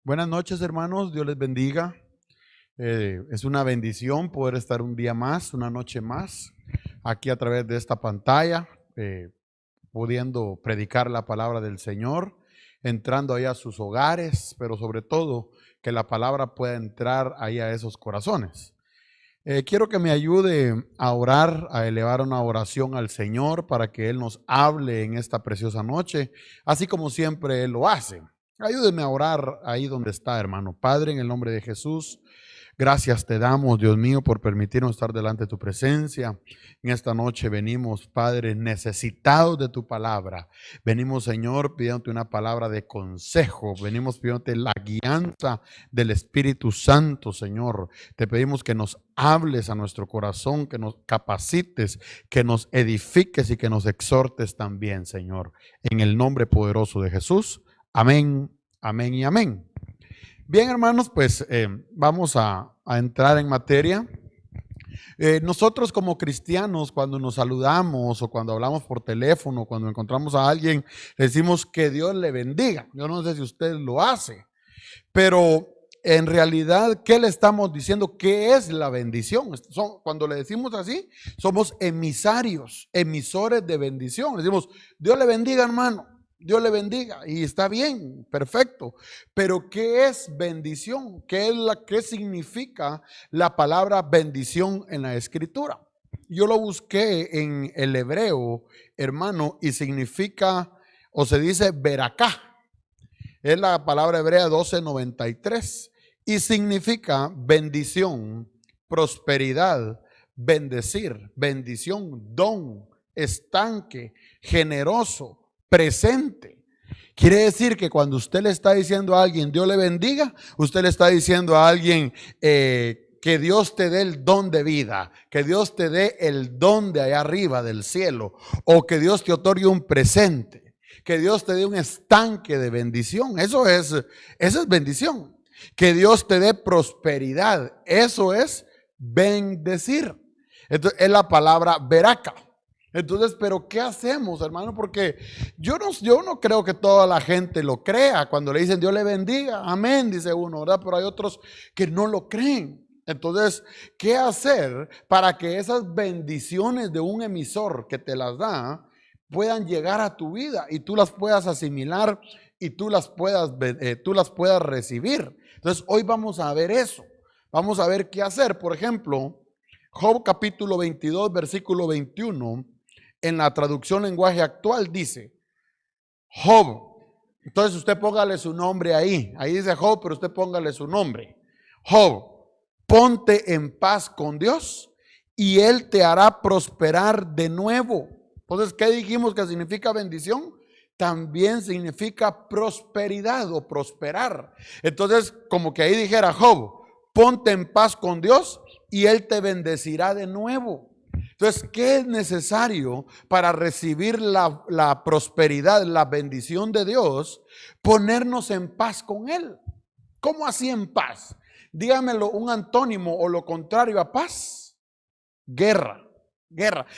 Buenas noches, hermanos. Dios les bendiga. Es una bendición poder estar un día más, una noche más, aquí a través de esta pantalla, pudiendo predicar la palabra del Señor, entrando ahí a sus hogares, pero sobre todo que la palabra pueda entrar ahí a esos corazones. Quiero que me ayude a orar, a elevar una oración al Señor para que Él nos hable en esta preciosa noche, así como siempre Él lo hace. Ayúdeme a orar ahí donde está, hermano. Padre, en el nombre de Jesús, gracias te damos, Dios mío, por permitirnos estar delante de tu presencia. En esta noche venimos, Padre, necesitados de tu palabra. Venimos, Señor, pidiéndote una palabra de consejo. Venimos pidiéndote la guianza del Espíritu Santo, Señor. Te pedimos que nos hables a nuestro corazón, que nos capacites, que nos edifiques y que nos exhortes también, Señor. En el nombre poderoso de Jesús. Amén, amén y amén. Bien, hermanos, pues vamos a entrar en materia. Nosotros como cristianos, cuando nos saludamos o cuando hablamos por teléfono, cuando encontramos a alguien, le decimos que Dios le bendiga. Yo no sé si usted lo hace, pero en realidad, ¿qué le estamos diciendo? ¿Qué es la bendición? Cuando le decimos así, somos emisores de bendición. Le decimos, Dios le bendiga, hermano. Dios le bendiga y está bien, perfecto. Pero ¿qué es bendición? ¿Qué significa la palabra bendición en la escritura? Yo lo busqué en el hebreo, hermano, y significa, o se dice veracá. Es la palabra hebrea 1293 y significa bendición, prosperidad, bendecir, bendición, don, estanque, generoso, presente. Quiere decir que cuando usted le está diciendo a alguien Dios le bendiga, usted le está diciendo a alguien que Dios te dé el don de vida, que Dios te dé el don de allá arriba del cielo, o que Dios te otorgue un presente, que Dios te dé un estanque de bendición. Eso es bendición. Que Dios te dé prosperidad, eso es bendecir. Entonces es la palabra veraca. Entonces, pero ¿qué hacemos, hermano? Porque yo no creo que toda la gente lo crea. Cuando le dicen Dios le bendiga, amén, dice uno, ¿verdad? Pero hay otros que no lo creen. Entonces, ¿qué hacer para que esas bendiciones de un emisor que te las da puedan llegar a tu vida y tú las puedas asimilar y tú las puedas recibir? Entonces, hoy vamos a ver eso. Vamos a ver qué hacer. Por ejemplo, Job capítulo 22, versículo 21. En la traducción lenguaje actual dice, Job, entonces usted póngale su nombre ahí dice Job, pero usted póngale su nombre. Job, ponte en paz con Dios y Él te hará prosperar de nuevo. Entonces, ¿qué dijimos que significa bendición? También significa prosperidad o prosperar. Entonces, como que ahí dijera Job, ponte en paz con Dios y Él te bendecirá de nuevo. Entonces, ¿qué es necesario para recibir la prosperidad, la bendición de Dios? Ponernos en paz con Él. ¿Cómo así en paz? Dígamelo un antónimo o lo contrario a paz. Guerra.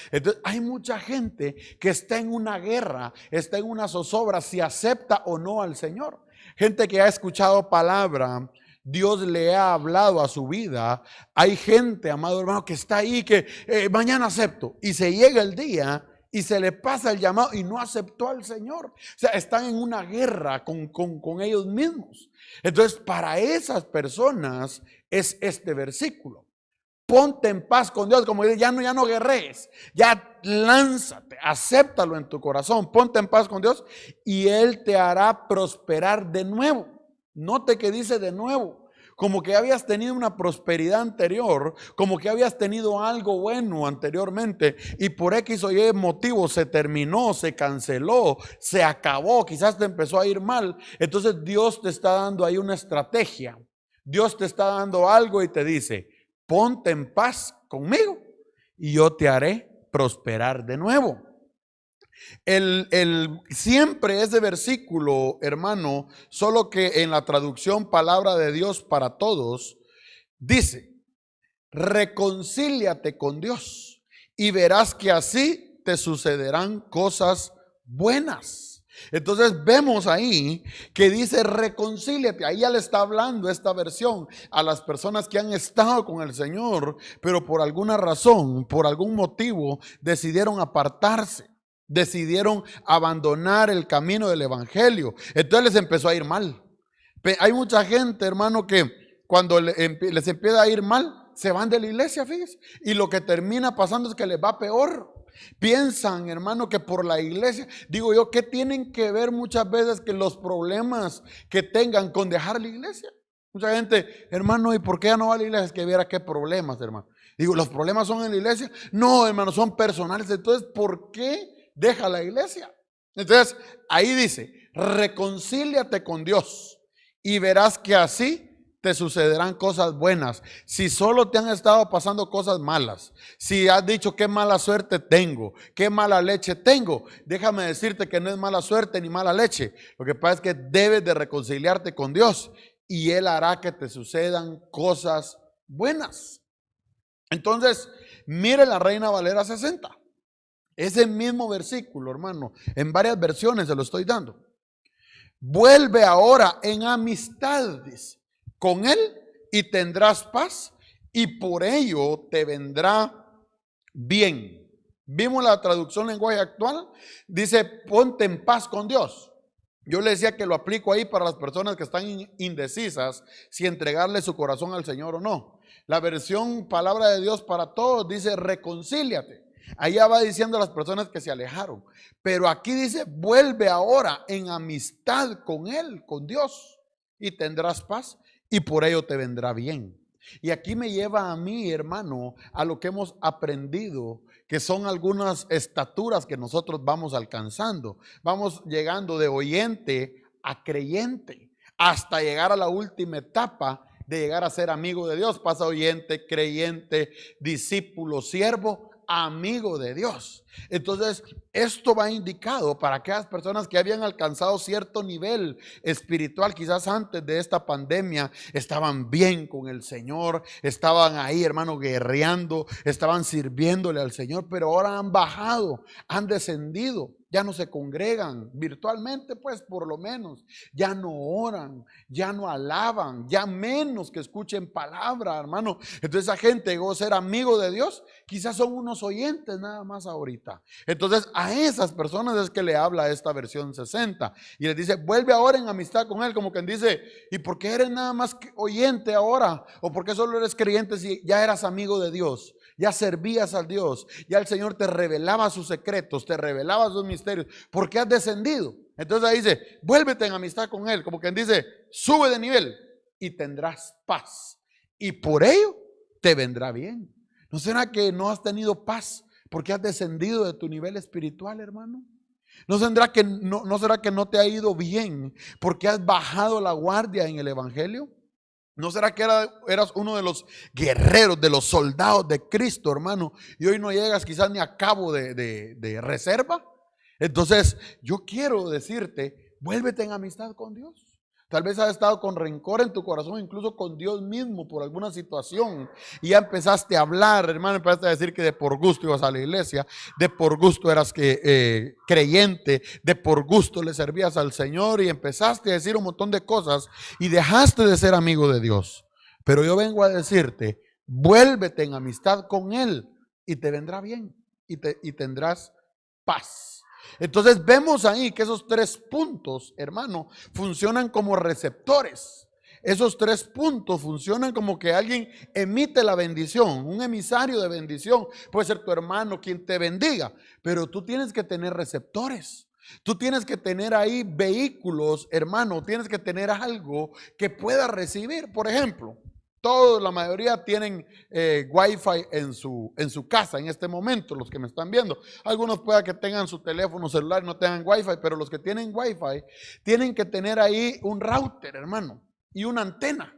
Entonces, hay mucha gente que está en una guerra, está en una zozobra, si acepta o no al Señor. Gente que ha escuchado palabra, Dios le ha hablado a su vida. Hay gente, amado hermano, que está ahí que mañana acepto, y se llega el día y se le pasa el llamado y no aceptó al Señor. O sea, están en una guerra con ellos mismos. Entonces, para esas personas es este versículo. Ponte en paz con Dios, como dice, ya no guerrees, ya lánzate, acéptalo en tu corazón, ponte en paz con Dios y Él te hará prosperar de nuevo. Note que dice de nuevo, como que habías tenido una prosperidad anterior, como que habías tenido algo bueno anteriormente y por X o Y motivo se terminó, se canceló, se acabó, quizás te empezó a ir mal. Entonces Dios te está dando ahí una estrategia, Dios te está dando algo y te dice, ponte en paz conmigo y yo te haré prosperar de nuevo. Siempre ese versículo, hermano, solo que en la traducción Palabra de Dios para Todos, dice, reconcíliate con Dios y verás que así te sucederán cosas buenas. Entonces vemos ahí que dice reconcíliate. Ahí ya le está hablando esta versión a las personas que han estado con el Señor, pero por alguna razón, por algún motivo, decidieron apartarse, decidieron abandonar el camino del Evangelio. Entonces les empezó a ir mal. Hay mucha gente, hermano, que cuando les empieza a ir mal, se van de la iglesia, fíjense. Y lo que termina pasando es que les va peor. Piensan, hermano, que por la iglesia, digo yo, ¿qué tienen que ver muchas veces que los problemas que tengan con dejar la iglesia? Mucha gente, hermano, ¿y por qué ya no va a la iglesia? Es que viera qué problemas, hermano. Digo, ¿los problemas son en la iglesia? No, hermano, son personales. Entonces, ¿por qué deja la iglesia? Entonces, ahí dice, reconcíliate con Dios y verás que así te sucederán cosas buenas. Si solo te han estado pasando cosas malas, si has dicho qué mala suerte tengo, qué mala leche tengo, déjame decirte que no es mala suerte ni mala leche. Lo que pasa es que debes de reconciliarte con Dios y Él hará que te sucedan cosas buenas. Entonces, mire la Reina Valera 60. Ese mismo versículo, hermano, en varias versiones se lo estoy dando. Vuelve ahora en amistades con Él y tendrás paz y por ello te vendrá bien. Vimos la traducción lenguaje actual, dice ponte en paz con Dios. Yo le decía que lo aplico ahí para las personas que están indecisas si entregarle su corazón al Señor o no. La versión palabra de Dios para todos dice reconcíliate. Allá va diciendo a las personas que se alejaron. Pero aquí dice, vuelve ahora en amistad con Él, con Dios, y tendrás paz y por ello te vendrá bien. Y aquí me lleva a mí, hermano, a lo que hemos aprendido, que son algunas estaturas que nosotros vamos alcanzando. Vamos llegando de oyente a creyente, hasta llegar a la última etapa de llegar a ser amigo de Dios. Pasa oyente, creyente, discípulo, siervo, amigo de Dios. Entonces, esto va indicado para aquellas personas que habían alcanzado cierto nivel espiritual, quizás antes de esta pandemia, estaban bien con el Señor, estaban ahí, hermano, guerreando, estaban sirviéndole al Señor, pero ahora han bajado, han descendido. Ya no se congregan virtualmente, pues por lo menos, ya no oran, ya no alaban, ya menos que escuchen palabra, hermano. Entonces esa gente llegó a ser amigo de Dios, quizás son unos oyentes nada más ahorita. Entonces a esas personas es que le habla esta versión 60 y les dice, vuelve ahora en amistad con Él, como quien dice, ¿y por qué eres nada más oyente ahora? ¿O por qué solo eres creyente si ya eras amigo de Dios? Ya servías al Dios, ya el Señor te revelaba sus secretos, te revelaba sus misterios. ¿Por qué has descendido? Entonces ahí dice, vuélvete en amistad con Él, como quien dice, sube de nivel y tendrás paz. Y por ello te vendrá bien. ¿No será que no has tenido paz porque has descendido de tu nivel espiritual, hermano? ¿No será que no te ha ido bien porque has bajado la guardia en el Evangelio? ¿No será que eras uno de los guerreros, de los soldados de Cristo, hermano? Y hoy no llegas quizás ni a cabo de reserva. Entonces, yo quiero decirte, vuélvete en amistad con Dios. Tal vez has estado con rencor en tu corazón, incluso con Dios mismo por alguna situación. Y ya empezaste a hablar, hermano, empezaste a decir que de por gusto ibas a la iglesia, de por gusto eras creyente, de por gusto le servías al Señor y empezaste a decir un montón de cosas y dejaste de ser amigo de Dios. Pero yo vengo a decirte, vuélvete en amistad con Él y te vendrá bien y tendrás paz. Entonces vemos ahí que esos 3 puntos, hermano, funcionan como receptores. Esos 3 puntos funcionan como que alguien emite la bendición, un emisario de bendición. Puede ser tu hermano quien te bendiga, pero tú tienes que tener receptores. Tú tienes que tener ahí vehículos, hermano, tienes que tener algo que pueda recibir. Por ejemplo, todos, la mayoría tienen Wi-Fi en su casa en este momento, los que me están viendo. Algunos pueda que tengan su teléfono celular y no tengan Wi-Fi, pero los que tienen Wi-Fi tienen que tener ahí un router, hermano, y una antena,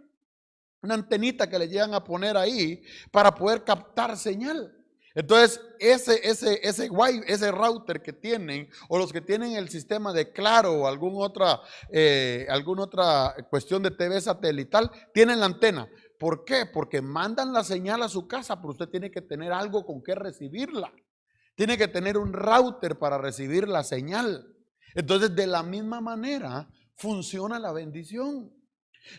una antenita que le llegan a poner ahí para poder captar señal. Entonces, ese router que tienen, o los que tienen el sistema de Claro o alguna otra cuestión de TV satelital, tienen la antena. ¿Por qué? Porque mandan la señal a su casa, pero usted tiene que tener algo con que recibirla. Tiene que tener un router para recibir la señal. Entonces, de la misma manera funciona la bendición.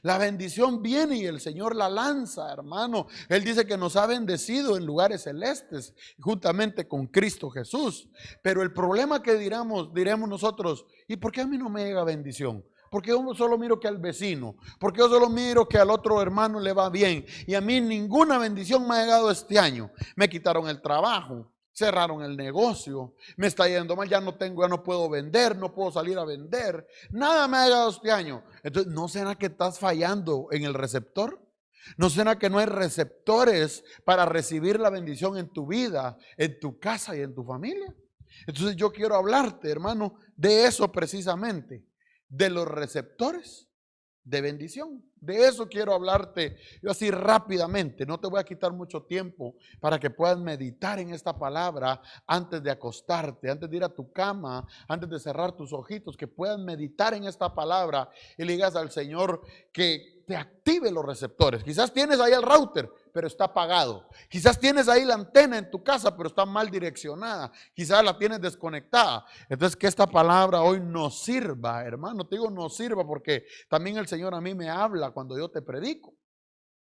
La bendición viene y el Señor la lanza, hermano. Él dice que nos ha bendecido en lugares celestes, juntamente con Cristo Jesús. Pero el problema que diremos nosotros, ¿y por qué a mí no me llega bendición? Porque yo solo miro que al vecino, porque yo solo miro que al otro hermano le va bien y a mí ninguna bendición me ha llegado este año. Me quitaron el trabajo, cerraron el negocio, me está yendo mal, ya no puedo vender, no puedo salir a vender, nada me ha llegado este año. Entonces, ¿no será que estás fallando en el receptor? ¿No será que no hay receptores para recibir la bendición en tu vida, en tu casa y en tu familia? Entonces yo quiero hablarte, hermano, de eso precisamente, de los receptores de bendición. De eso quiero hablarte yo así rápidamente. No te voy a quitar mucho tiempo para que puedas meditar en esta palabra antes de acostarte, antes de ir a tu cama, antes de cerrar tus ojitos, que puedas meditar en esta palabra y le digas al Señor que te active los receptores. Quizás tienes ahí el router, pero está apagado. Quizás tienes ahí la antena en tu casa, pero está mal direccionada. Quizás la tienes desconectada. Entonces, que esta palabra hoy nos sirva, hermano. Te digo nos sirva porque también el Señor a mí me habla cuando yo te predico.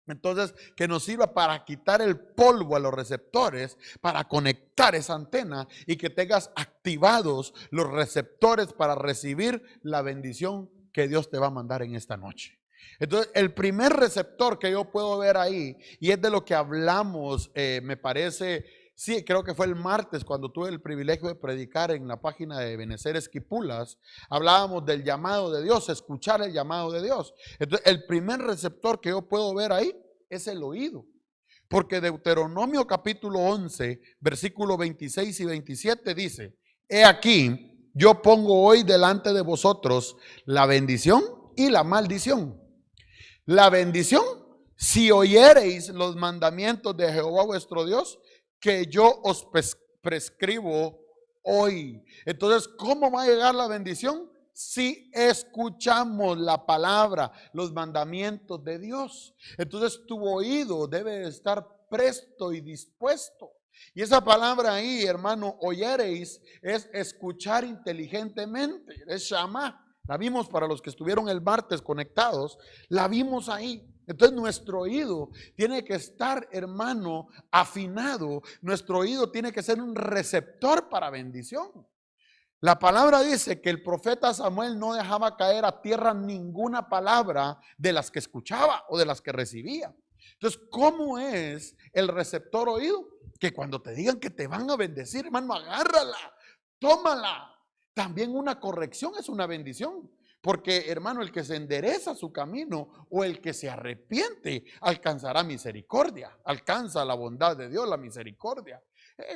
Entonces, que nos sirva para quitar el polvo a los receptores, para conectar esa antena y que tengas activados los receptores para recibir la bendición que Dios te va a mandar en esta noche. Entonces, el primer receptor que yo puedo ver ahí, y es de lo que hablamos, me parece, sí, creo que fue el martes cuando tuve el privilegio de predicar en la página de Benecer Esquipulas, hablábamos del llamado de Dios, escuchar el llamado de Dios. Entonces, el primer receptor que yo puedo ver ahí es el oído. Porque Deuteronomio capítulo 11, versículo 26 y 27 dice: he aquí, yo pongo hoy delante de vosotros la bendición y la maldición. La bendición, si oyereis los mandamientos de Jehová vuestro Dios, que yo os prescribo hoy. Entonces, ¿cómo va a llegar la bendición? Si escuchamos la palabra, los mandamientos de Dios. Entonces, tu oído debe estar presto y dispuesto. Y esa palabra ahí, hermano, oyereis, es escuchar inteligentemente, es shama. La vimos para los que estuvieron el martes conectados, la vimos ahí. Entonces nuestro oído tiene que estar, hermano, afinado. Nuestro oído tiene que ser un receptor para bendición. La palabra dice que el profeta Samuel no dejaba caer a tierra ninguna palabra de las que escuchaba o de las que recibía. Entonces, ¿cómo es el receptor oído? Que cuando te digan que te van a bendecir, hermano, agárrala, tómala. También una corrección es una bendición. Porque, hermano, el que se endereza su camino o el que se arrepiente alcanzará misericordia. Alcanza la bondad de Dios, la misericordia.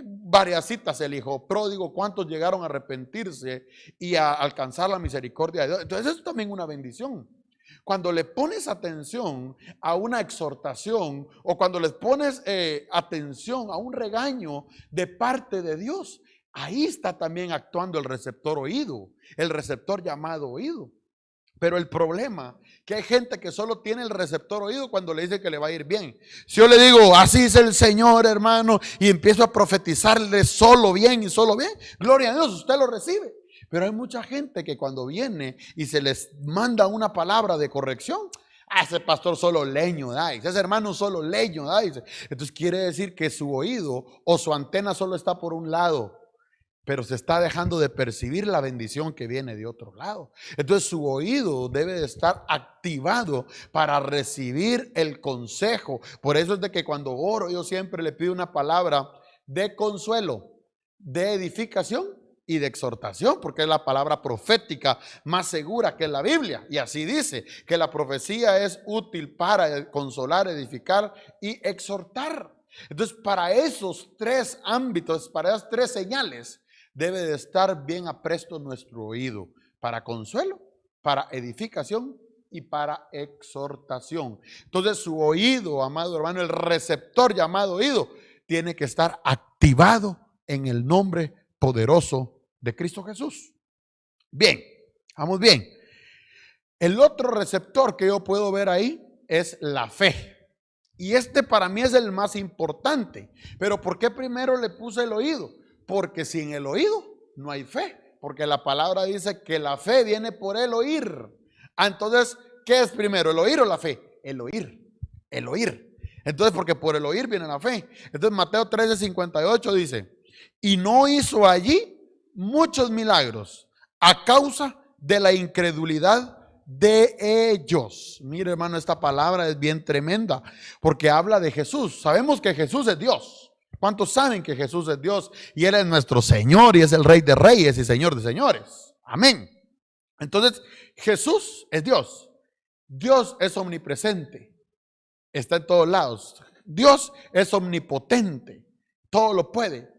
Varias citas el hijo pródigo, cuántos llegaron a arrepentirse y a alcanzar la misericordia de Dios. Entonces eso es también una bendición. Cuando le pones atención a una exhortación o cuando les pones atención a un regaño de parte de Dios, ahí está también actuando el receptor oído, el receptor llamado oído. Pero el problema, que hay gente que solo tiene el receptor oído cuando le dice que le va a ir bien. Si yo le digo, así es el Señor, hermano, y empiezo a profetizarle solo bien y solo bien, gloria a Dios, usted lo recibe. Pero hay mucha gente que cuando viene y se les manda una palabra de corrección, ese pastor solo leño da, ese hermano solo leño da. Entonces quiere decir que su oído o su antena solo está por un lado, pero se está dejando de percibir la bendición que viene de otro lado. Entonces su oído debe de estar activado para recibir el consejo. Por eso es de que cuando oro yo siempre le pido una palabra de consuelo, de edificación y de exhortación, porque es la palabra profética más segura que es la Biblia. Y así dice que la profecía es útil para consolar, edificar y exhortar. Entonces para esos tres ámbitos, para esas tres señales, debe de estar bien apresto nuestro oído para consuelo, para edificación y para exhortación. Entonces su oído, amado hermano, el receptor llamado oído, tiene que estar activado en el nombre poderoso de Cristo Jesús. Bien, vamos bien. El otro receptor que yo puedo ver ahí es la fe. Y este para mí es el más importante. Pero ¿por qué primero le puse el oído? Porque sin el oído no hay fe. porque la palabra dice que la fe viene por el oír. Entonces, ¿qué es primero, el oír o la fe? El oír, el oír. Entonces, porque por el oír viene la fe. Entonces, Mateo 13:58 dice, y no hizo allí muchos milagros a causa de la incredulidad de ellos. Mire, hermano, esta palabra es bien tremenda porque habla de Jesús. Sabemos que Jesús es Dios. ¿Cuántos saben que Jesús es Dios y Él es nuestro Señor y es el Rey de Reyes y Señor de Señores? Amén. Entonces, Jesús es Dios. Dios es omnipresente. Está en todos lados. Dios es omnipotente. Todo lo puede.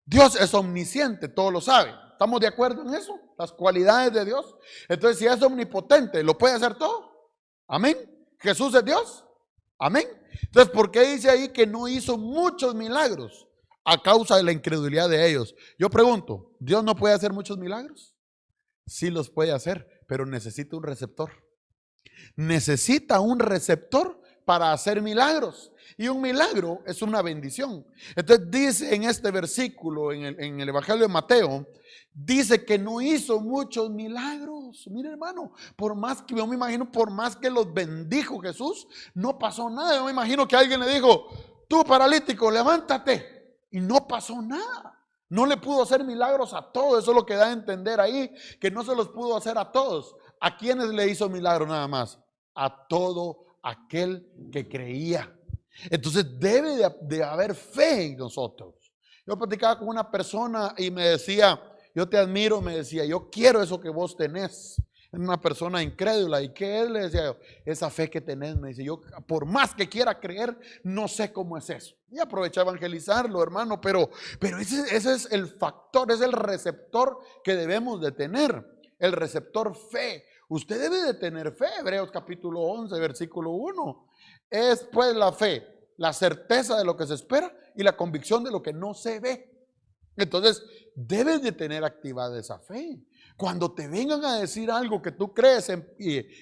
Dios es omnisciente. Todo lo sabe. ¿Estamos de acuerdo en eso? Las cualidades de Dios. Entonces, si es omnipotente, ¿lo puede hacer todo? Amén. Jesús es Dios. Amén. Entonces, ¿por qué dice ahí que no hizo muchos milagros? A causa de la incredulidad de ellos. Yo pregunto, ¿Dios no puede hacer muchos milagros? Sí los puede hacer, pero necesita un receptor. Necesita un receptor para hacer milagros. Y un milagro es una bendición. Entonces dice en este versículo, en el Evangelio de Mateo, dice que no hizo muchos milagros. Mire, hermano, por más que yo me imagino, por más que los bendijo Jesús, no pasó nada. Yo me imagino que alguien le dijo, tú paralítico, levántate. Y no pasó nada. No le pudo hacer milagros a todos. Eso es lo que da a entender ahí, que no se los pudo hacer a todos. ¿A quiénes le hizo milagro nada más? A todo aquel que creía. Entonces debe de haber fe en nosotros. Yo platicaba con una persona y me decía, yo te admiro, me decía, yo quiero eso que vos tenés. Es una persona incrédula. ¿Y qué es? Le decía yo, esa fe que tenés, me dice, yo por más que quiera creer, no sé cómo es eso. Y aproveché a evangelizarlo, hermano, pero ese es el factor, es el receptor que debemos de tener, el receptor fe. Usted debe de tener fe. Hebreos capítulo 11, versículo 1. Es pues la fe, la certeza de lo que se espera y la convicción de lo que no se ve. Entonces, debes de tener activada esa fe. Cuando te vengan a decir algo que tú crees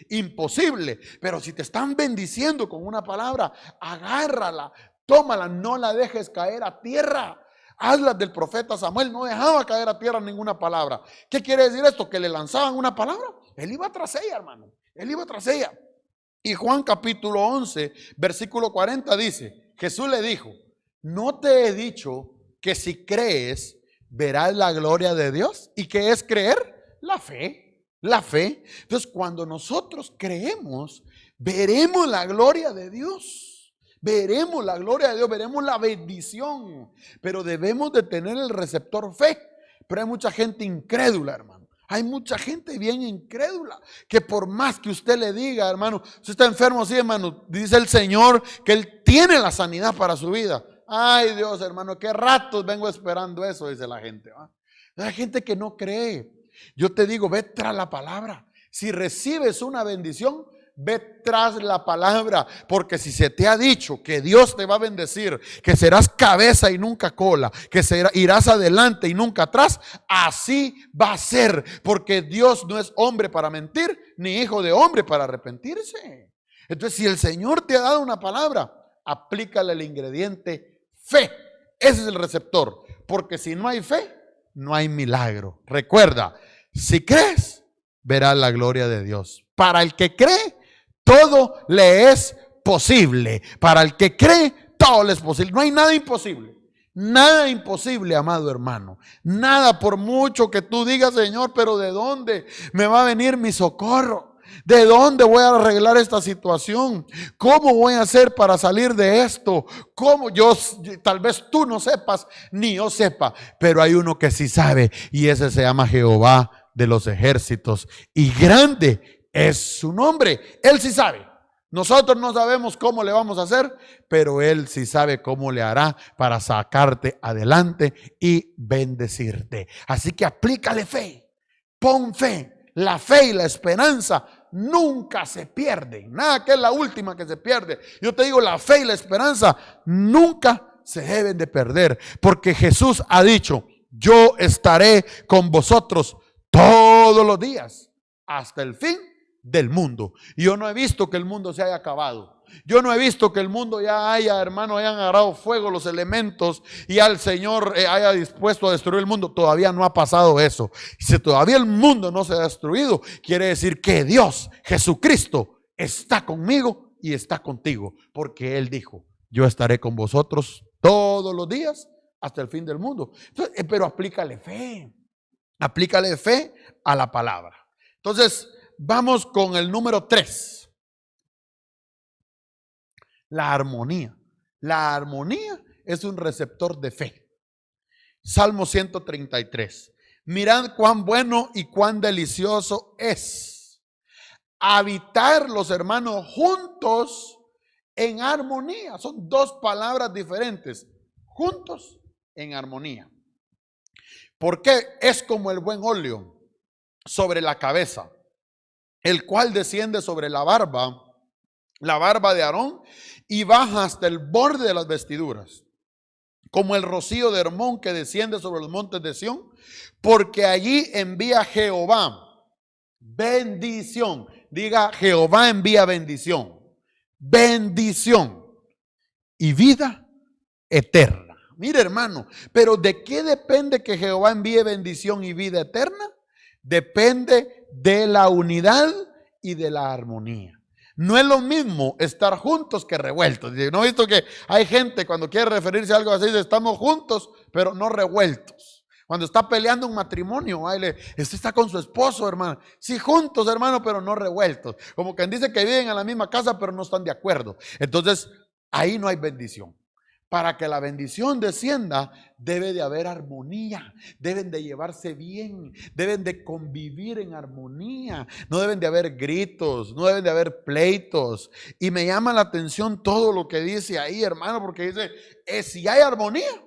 imposible, pero si te están bendiciendo con una palabra, agárrala, tómala, no la dejes caer a tierra. Hazlas del profeta Samuel, no dejaba caer a tierra ninguna palabra. ¿Qué quiere decir esto? Que le lanzaban una palabra, él iba tras ella, hermano, él iba tras ella. Y Juan capítulo 11, versículo 40 dice, Jesús le dijo, ¿no te he dicho que si crees, verás la gloria de Dios? ¿Y qué es creer? La fe, la fe. Entonces, cuando nosotros creemos, veremos la gloria de Dios. Veremos la gloria de Dios, veremos la bendición. Pero debemos de tener el receptor fe. Pero hay mucha gente incrédula, hermano. Hay mucha gente bien incrédula, que por más que usted le diga, hermano, usted está enfermo, sí, hermano, dice el Señor que Él tiene la sanidad para su vida. Ay, Dios, hermano, qué ratos vengo esperando eso, dice la gente. Hay gente que no cree. Yo te digo, ve tras la palabra. Si recibes una bendición, ve tras la palabra, porque si se te ha dicho que Dios te va a bendecir, que serás cabeza y nunca cola, que irás adelante y nunca atrás, así va a ser, porque Dios no es hombre para mentir, ni hijo de hombre para arrepentirse. Entonces, si el Señor te ha dado una palabra, aplícale el ingrediente fe. Ese es el receptor, porque si no hay fe, no hay milagro. Recuerda, si crees, verás la gloria de Dios. Para el que cree, todo le es posible. Para el que cree, todo le es posible. No hay nada imposible. Nada imposible, amado hermano. Nada, por mucho que tú digas, Señor, pero ¿de dónde me va a venir mi socorro? ¿De dónde voy a arreglar esta situación? ¿Cómo voy a hacer para salir de esto? ¿Cómo? Tal vez tú no sepas, ni yo sepa, pero hay uno que sí sabe, y ese se llama Jehová de los ejércitos, y grande es su nombre. Él sí sabe. Nosotros no sabemos cómo le vamos a hacer, pero Él sí sabe cómo le hará para sacarte adelante y bendecirte. Así que aplícale fe, pon fe. La fe y la esperanza nunca se pierden. Nada que es la última que se pierde. Yo te digo, la fe y la esperanza nunca se deben de perder, porque Jesús ha dicho, yo estaré con vosotros todos los días hasta el fin del mundo. Y yo no he visto que el mundo se haya acabado. Yo no he visto que el mundo ya haya, hermano, hayan agarrado fuego los elementos y al Señor haya dispuesto a destruir el mundo. Todavía no ha pasado eso. Si todavía el mundo no se ha destruido, quiere decir que Dios, Jesucristo, está conmigo y está contigo. Porque Él dijo, yo estaré con vosotros todos los días hasta el fin del mundo. Entonces, pero aplícale fe a la palabra. Entonces, vamos con el número 3. La armonía. La armonía es un receptor de fe. Salmo 133. Mirad cuán bueno y cuán delicioso es habitar los hermanos juntos en armonía. Son dos palabras diferentes. Juntos en armonía. Porque es como el buen óleo sobre la cabeza, el cual desciende sobre la barba de Aarón y baja hasta el borde de las vestiduras, como el rocío de Hermón que desciende sobre los montes de Sión, porque allí envía Jehová bendición. Diga, Jehová envía bendición, bendición y vida eterna. Mire, hermano, pero ¿de qué depende que Jehová envíe bendición y vida eterna? Depende de la unidad y de la armonía. No es lo mismo estar juntos que revueltos. ¿No he visto que hay gente cuando quiere referirse a algo así, dice, estamos juntos, pero no revueltos? Cuando está peleando un matrimonio, usted está con su esposo, hermano. Sí, juntos, hermano, pero no revueltos. Como quien dice que viven en la misma casa, pero no están de acuerdo. Entonces, ahí no hay bendición. Para que la bendición descienda, debe de haber armonía, deben de llevarse bien, deben de convivir en armonía, no deben de haber gritos, no deben de haber pleitos. Y me llama la atención todo lo que dice ahí, hermano, porque dice, si hay armonía,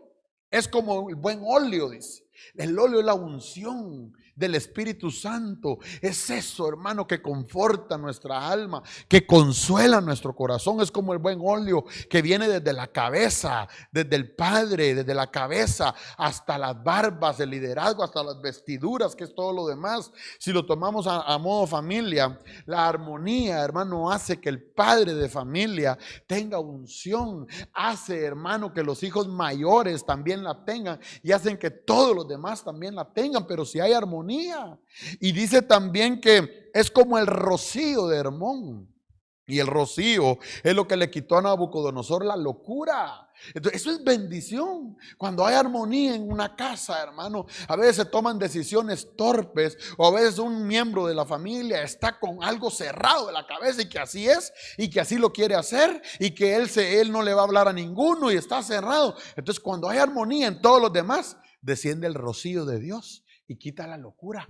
es como el buen óleo, dice. El óleo es la unción del Espíritu Santo. Es eso, hermano, que conforta nuestra alma, que consuela nuestro corazón. Es como el buen óleo que viene desde la cabeza, desde el Padre, desde la cabeza hasta las barbas, el liderazgo, hasta las vestiduras, que es todo lo demás. Si lo tomamos a modo familia, la armonía, hermano, hace que el padre de familia tenga unción. Hace, hermano, que los hijos mayores también la tengan y hacen que todos los demás también la tengan. Pero si hay armonía, y dice también que es como el rocío de Hermón. Y el rocío es lo que le quitó a Nabucodonosor la locura. Entonces, eso es bendición. Cuando hay armonía en una casa, hermano, a veces se toman decisiones torpes, o a veces un miembro de la familia está con algo cerrado de la cabeza y que así es, y que así lo quiere hacer, y que él no le va a hablar a ninguno y está cerrado. Entonces, cuando hay armonía en todos los demás, desciende el rocío de Dios y quita la locura.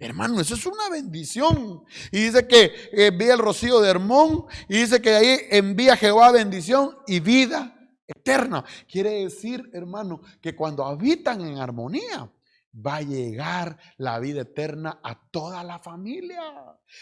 Hermano, eso es una bendición. Y dice que envía el rocío de Hermón, y dice que ahí envía Jehová bendición y vida eterna. Quiere decir, hermano, que cuando habitan en armonía, va a llegar la vida eterna a toda la familia.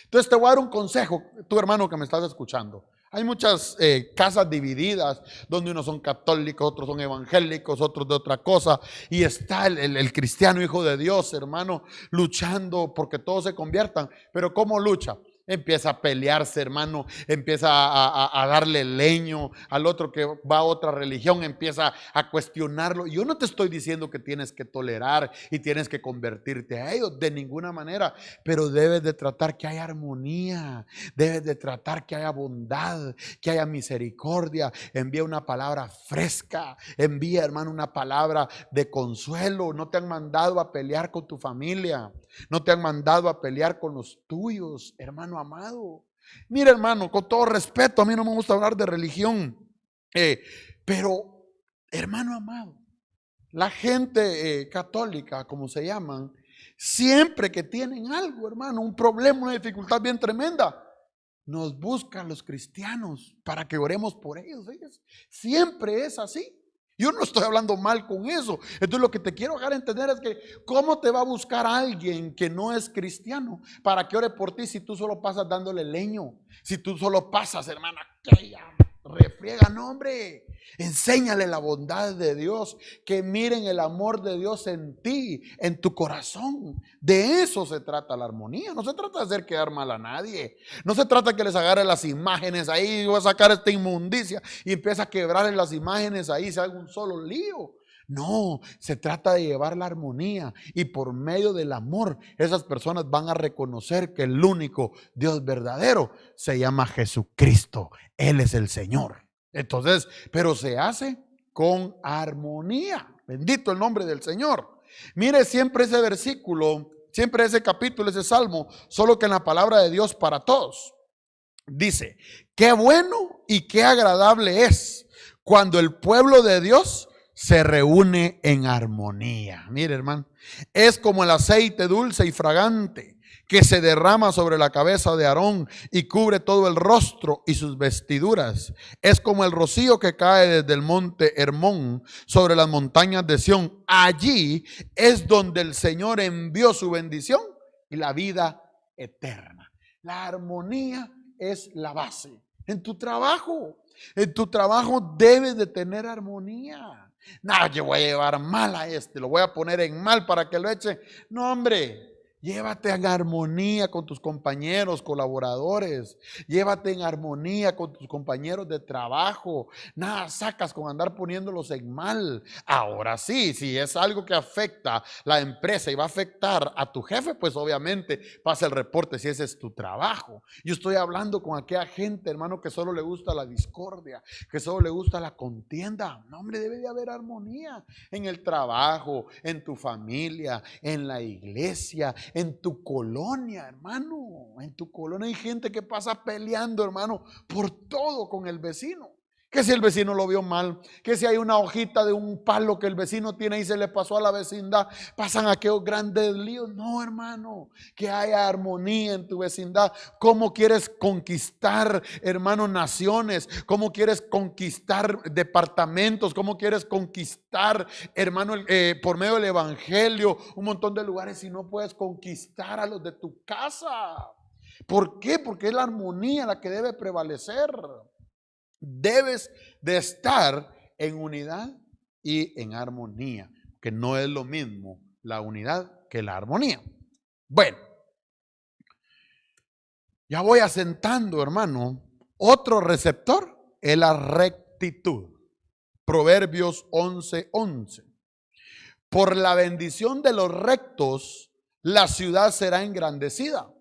Entonces te voy a dar un consejo, tu hermano que me estás escuchando. Hay muchas casas divididas, donde unos son católicos, otros son evangélicos, otros de otra cosa. Y está el cristiano hijo de Dios, hermano, luchando porque todos se conviertan. Pero ¿cómo lucha? Empieza a pelearse, hermano, empieza a darle leño al otro que va a otra religión, empieza a cuestionarlo. Yo no te estoy diciendo que tienes que tolerar y tienes que convertirte a ellos, de ninguna manera, pero debes de tratar que haya armonía, debes de tratar que haya bondad, que haya misericordia. Envía una palabra fresca, envía, hermano, una palabra de consuelo. No te han mandado a pelear con tu familia, no te han mandado a pelear con los tuyos, hermano amado. Mira, hermano, con todo respeto, a mí no me gusta hablar de religión, pero, hermano amado, la gente católica, como se llaman, siempre que tienen algo, hermano, un problema, una dificultad bien tremenda, nos buscan los cristianos para que oremos por ellos. Siempre es así. Yo no estoy hablando mal con eso. Entonces lo que te quiero dejar entender es que ¿cómo te va a buscar alguien que no es cristiano para que ore por ti si tú solo pasas dándole leño? Si tú solo pasas, hermana, refriega, no hombre. Enséñale la bondad de Dios, que miren el amor de Dios en ti, en tu corazón. De eso se trata la armonía. No se trata de hacer quedar mal a nadie. No se trata de que les agarre las imágenes ahí, voy a sacar esta inmundicia y empieza a quebrarle las imágenes ahí, se haga un solo lío. No, se trata de llevar la armonía y por medio del amor esas personas van a reconocer que el único Dios verdadero se llama Jesucristo. Él es el Señor. Entonces, pero se hace con armonía. Bendito el nombre del Señor. Mire siempre ese versículo, siempre ese capítulo, ese salmo, solo que en la palabra de Dios para todos. Dice, qué bueno y qué agradable es cuando el pueblo de Dios se reúne en armonía. Mire, hermano, es como el aceite dulce y fragante que se derrama sobre la cabeza de Aarón y cubre todo el rostro y sus vestiduras. Es como el rocío que cae desde el monte Hermón sobre las montañas de Sión. Allí es donde el Señor envió su bendición y la vida eterna. La armonía es la base. En tu trabajo debes de tener armonía. No, yo voy a llevar mal a este, lo voy a poner en mal para que lo eche. No, hombre. Llévate en armonía con tus compañeros, colaboradores. Llévate en armonía con tus compañeros de trabajo. Nada sacas con andar poniéndolos en mal. Ahora sí, si es algo que afecta la empresa y va a afectar a tu jefe, pues obviamente pasa el reporte si ese es tu trabajo. Yo estoy hablando con aquella gente, hermano, que solo le gusta la discordia, que solo le gusta la contienda. No, hombre, debe de haber armonía en el trabajo, en tu familia, en la iglesia, en tu colonia, hermano. En tu colonia hay gente que pasa peleando, hermano, por todo con el vecino. Que si el vecino lo vio mal, que si hay una hojita de un palo que el vecino tiene y se le pasó a la vecindad, pasan aquellos grandes líos. No, hermano, que haya armonía en tu vecindad. ¿Cómo quieres conquistar, hermano, naciones? ¿Cómo quieres conquistar departamentos? ¿Cómo quieres conquistar, hermano, por medio del evangelio, un montón de lugares si no puedes conquistar a los de tu casa? ¿Por qué? Porque es la armonía la que debe prevalecer. Debes de estar en unidad y en armonía, que no es lo mismo la unidad que la armonía. Bueno, ya voy asentando, hermano. Otro receptor es la rectitud. Proverbios 11:11. Por la bendición de los rectos, la ciudad será engrandecida,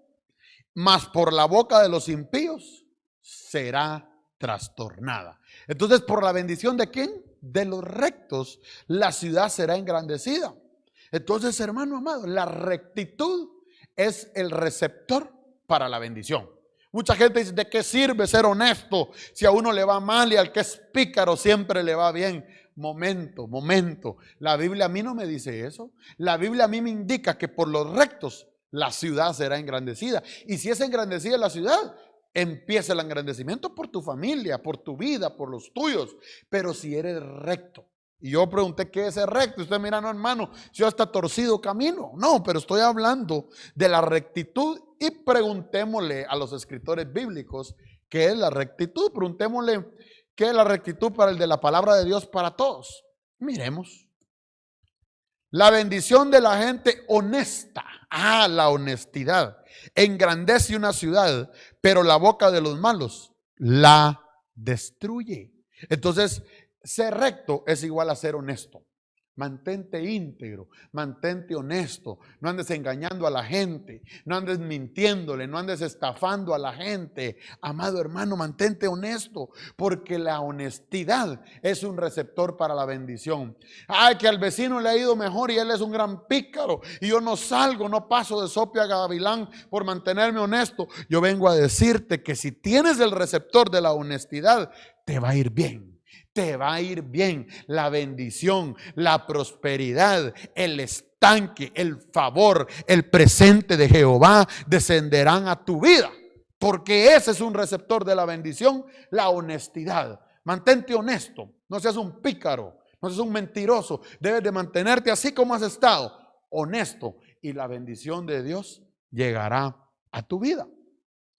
mas por la boca de los impíos será trastornada. Entonces, por la bendición de ¿quién? De los rectos, la ciudad será engrandecida. Entonces, hermano amado, la rectitud es el receptor para la bendición. Mucha gente dice, ¿de qué sirve ser honesto si a uno le va mal y al que es pícaro siempre le va bien? Momento. La Biblia a mí no me dice eso. La Biblia a mí me indica que por los rectos la ciudad será engrandecida. Y si es engrandecida la ciudad, empieza el engrandecimiento por tu familia, por tu vida, por los tuyos. Pero si eres recto. Y yo pregunté, ¿qué es ser recto? Usted mira, no, hermano, yo hasta torcido camino. No, pero estoy hablando de la rectitud. Y preguntémosle a los escritores bíblicos qué es la rectitud. Preguntémosle qué es la rectitud para el de la palabra de Dios para todos. Miremos. La bendición de la gente honesta. La honestidad engrandece una ciudad, pero la boca de los malos la destruye. Entonces, ser recto es igual a ser honesto. Mantente íntegro, mantente honesto, no andes engañando a la gente, no andes mintiéndole, no andes estafando a la gente. Amado hermano, mantente honesto, porque la honestidad es un receptor para la bendición. Que al vecino le ha ido mejor y él es un gran pícaro y yo no salgo, no paso de sope a gavilán por mantenerme honesto. Yo vengo a decirte que si tienes el receptor de la honestidad, te va a ir bien. Te va a ir bien. La bendición, la prosperidad, el estanque, el favor, el presente de Jehová descenderán a tu vida. Porque ese es un receptor de la bendición, la honestidad. Mantente honesto, no seas un pícaro, no seas un mentiroso. Debes de mantenerte así como has estado, honesto. Y la bendición de Dios llegará a tu vida.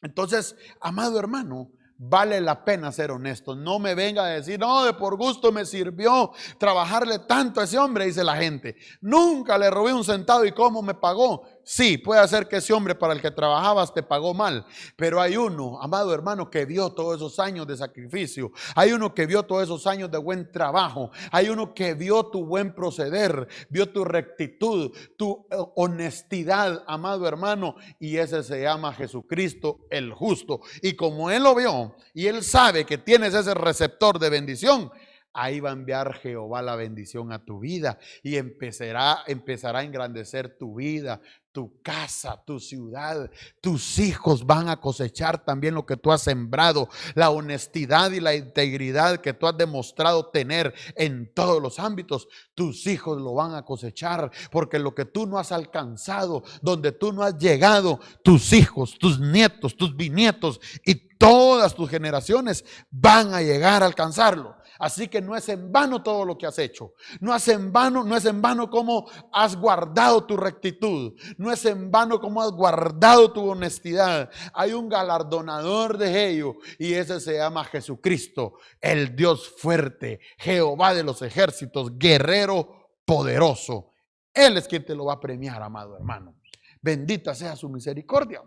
Entonces, amado hermano, Vale la pena ser honesto. No me venga a decir, no, de por gusto me sirvió trabajarle tanto a ese hombre, dice la gente. Nunca le robé un centavo y cómo me pagó. Sí, puede ser que ese hombre para el que trabajabas te pagó mal, pero hay uno, amado hermano, que vio todos esos años de sacrificio. Hay uno que vio todos esos años de buen trabajo. Hay uno que vio tu buen proceder, vio tu rectitud, tu honestidad, amado hermano, y ese se llama Jesucristo el justo. Y como Él lo vio y Él sabe que tienes ese receptor de bendición, ahí va a enviar Jehová la bendición a tu vida y empezará a engrandecer tu vida, tu casa, tu ciudad. Tus hijos van a cosechar también lo que tú has sembrado. La honestidad y la integridad que tú has demostrado tener en todos los ámbitos, tus hijos lo van a cosechar, porque lo que tú no has alcanzado, donde tú no has llegado, tus hijos, tus nietos, tus bisnietos y todas tus generaciones van a llegar a alcanzarlo. Así que no es en vano todo lo que has hecho. No es en vano cómo has guardado tu rectitud. No es en vano cómo has guardado tu honestidad. Hay un galardonador de ello y ese se llama Jesucristo, el Dios fuerte, Jehová de los ejércitos, guerrero poderoso. Él es quien te lo va a premiar, amado hermano. Bendita sea su misericordia.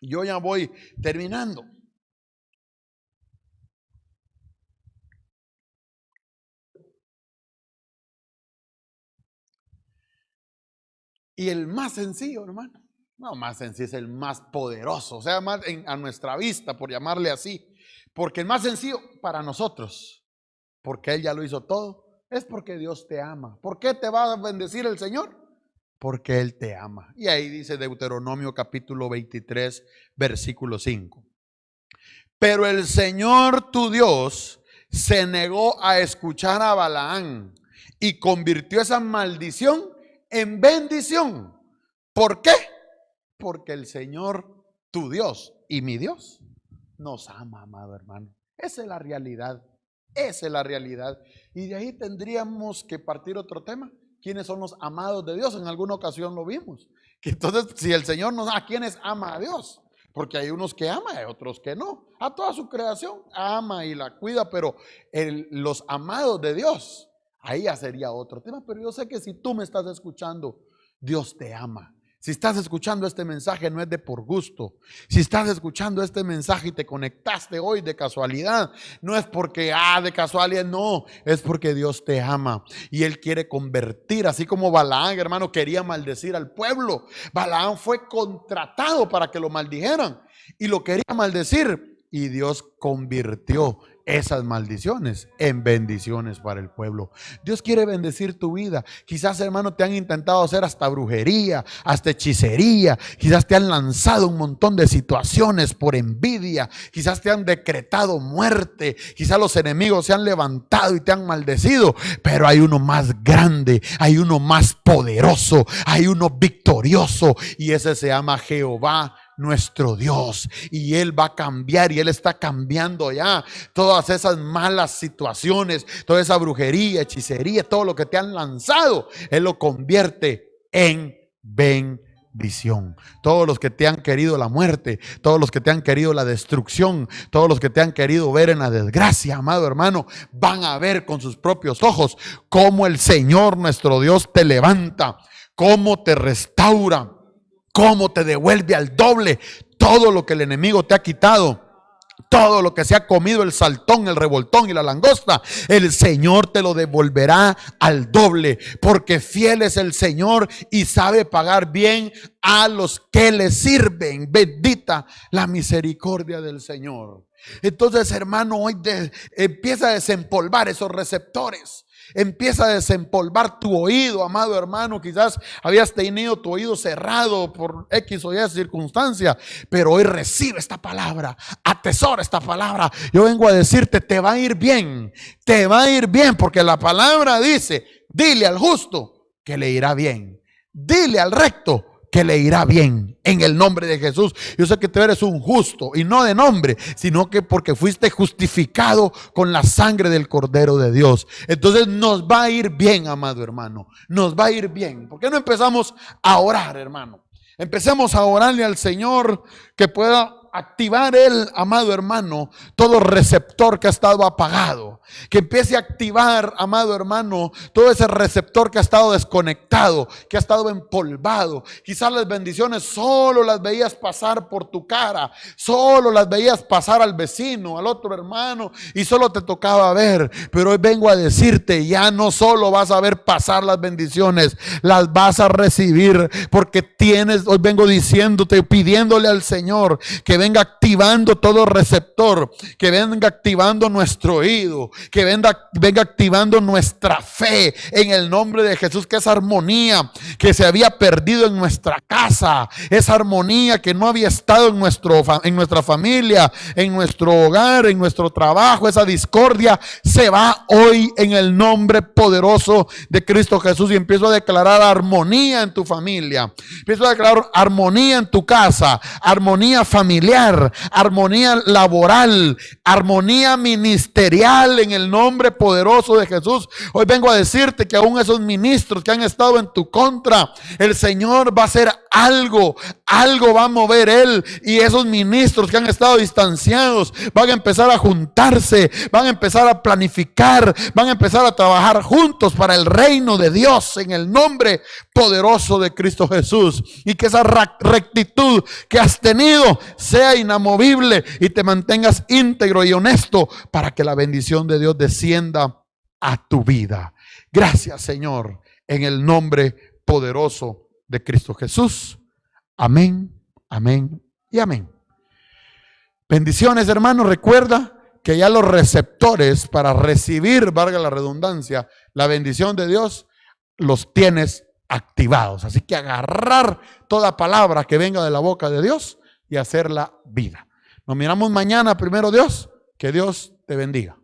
Yo ya voy terminando. Y el más sencillo, hermano, no más sencillo, es el más poderoso, o sea, más a nuestra vista, por llamarle así. Porque el más sencillo para nosotros, porque Él ya lo hizo todo, es porque Dios te ama. ¿Por qué te va a bendecir el Señor? Porque Él te ama. Y ahí dice Deuteronomio capítulo 23, versículo 5. Pero el Señor tu Dios se negó a escuchar a Balaam y convirtió esa maldición en bendición. ¿Por qué? Porque el Señor, tu Dios y mi Dios, nos ama, amado hermano. Esa es la realidad. Esa es la realidad. Y de ahí tendríamos que partir otro tema. ¿Quiénes son los amados de Dios? En alguna ocasión lo vimos. Que entonces, si el Señor nos ama, ¿quiénes ama a Dios? Porque hay unos que ama y otros que no. A toda su creación ama y la cuida, pero los amados de Dios, ahí ya sería otro tema. Pero yo sé que si tú me estás escuchando, Dios te ama. Si estás escuchando este mensaje no es de por gusto. Si estás escuchando este mensaje y te conectaste hoy de casualidad, no es porque, de casualidad, no. Es porque Dios te ama y Él quiere convertir, así como Balaam, hermano, quería maldecir al pueblo. Balaam fue contratado para que lo maldijeran y lo quería maldecir y Dios convirtió esas maldiciones en bendiciones para el pueblo. Dios quiere bendecir tu vida. Quizás, hermano, te han intentado hacer hasta brujería, hasta hechicería. Quizás te han lanzado un montón de situaciones por envidia. Quizás te han decretado muerte. Quizás los enemigos se han levantado y te han maldecido. Pero hay uno más grande, hay uno más poderoso, hay uno victorioso y ese se llama Jehová nuestro Dios, y Él va a cambiar y Él está cambiando ya todas esas malas situaciones, toda esa brujería, hechicería, todo lo que te han lanzado, Él lo convierte en bendición. Todos los que te han querido la muerte, todos los que te han querido la destrucción, todos los que te han querido ver en la desgracia, amado hermano, van a ver con sus propios ojos cómo el Señor nuestro Dios te levanta, cómo te restaura, cómo te devuelve al doble todo lo que el enemigo te ha quitado. Todo lo que se ha comido el saltón, el revoltón y la langosta, el Señor te lo devolverá al doble, porque fiel es el Señor y sabe pagar bien a los que le sirven. Bendita la misericordia del Señor. Entonces, hermano, hoy empieza a desempolvar esos receptores. Empieza a desempolvar tu oído, amado hermano. Quizás habías tenido tu oído cerrado por X o Y circunstancia, pero hoy recibe esta palabra, atesora esta palabra. Yo vengo a decirte, te va a ir bien, te va a ir bien, porque la palabra dice, dile al justo que le irá bien, dile al recto que le irá bien, en el nombre de Jesús. Yo sé que tú eres un justo, y no de nombre, sino que porque fuiste justificado con la sangre del Cordero de Dios. Entonces nos va a ir bien, amado hermano, nos va a ir bien. ¿Por qué no empezamos a orar, hermano? Empecemos a orarle al Señor que pueda activar Él, amado hermano, todo receptor que ha estado apagado. Que empiece a activar, amado hermano, todo ese receptor que ha estado desconectado, que ha estado empolvado. Quizás las bendiciones solo las veías pasar por tu cara, solo las veías pasar al vecino, al otro hermano, y solo te tocaba ver. Pero hoy vengo a decirte, ya no solo vas a ver pasar las bendiciones, las vas a recibir, porque tienes, hoy vengo diciéndote, pidiéndole al Señor que venga activando todo receptor, que venga activando nuestro oído, que venga activando nuestra fe en el nombre de Jesús, que esa armonía que se había perdido en nuestra casa, esa armonía que no había estado en nuestra familia, en nuestro hogar, en nuestro trabajo, esa discordia se va hoy en el nombre poderoso de Cristo Jesús. Y empiezo a declarar armonía en tu familia, empiezo a declarar armonía en tu casa, armonía familiar, armonía laboral, armonía ministerial en el nombre poderoso de Jesús. Hoy vengo a decirte que aún esos ministros que han estado en tu contra, el Señor va a hacer algo va a mover Él, y esos ministros que han estado distanciados van a empezar a juntarse, van a empezar a planificar, van a empezar a trabajar juntos para el reino de Dios en el nombre poderoso de Cristo Jesús. Y que esa rectitud que has tenido sea inamovible y te mantengas íntegro y honesto para que la bendición de Dios descienda a tu vida. Gracias, Señor, en el nombre poderoso de Cristo Jesús. Amén, amén y amén. Bendiciones, hermanos. Recuerda que ya los receptores para recibir, valga la redundancia, la bendición de Dios, los tienes activados. Así que agarrar toda palabra que venga de la boca de Dios y hacerla vida. Nos miramos mañana, primero Dios. Que Dios te bendiga.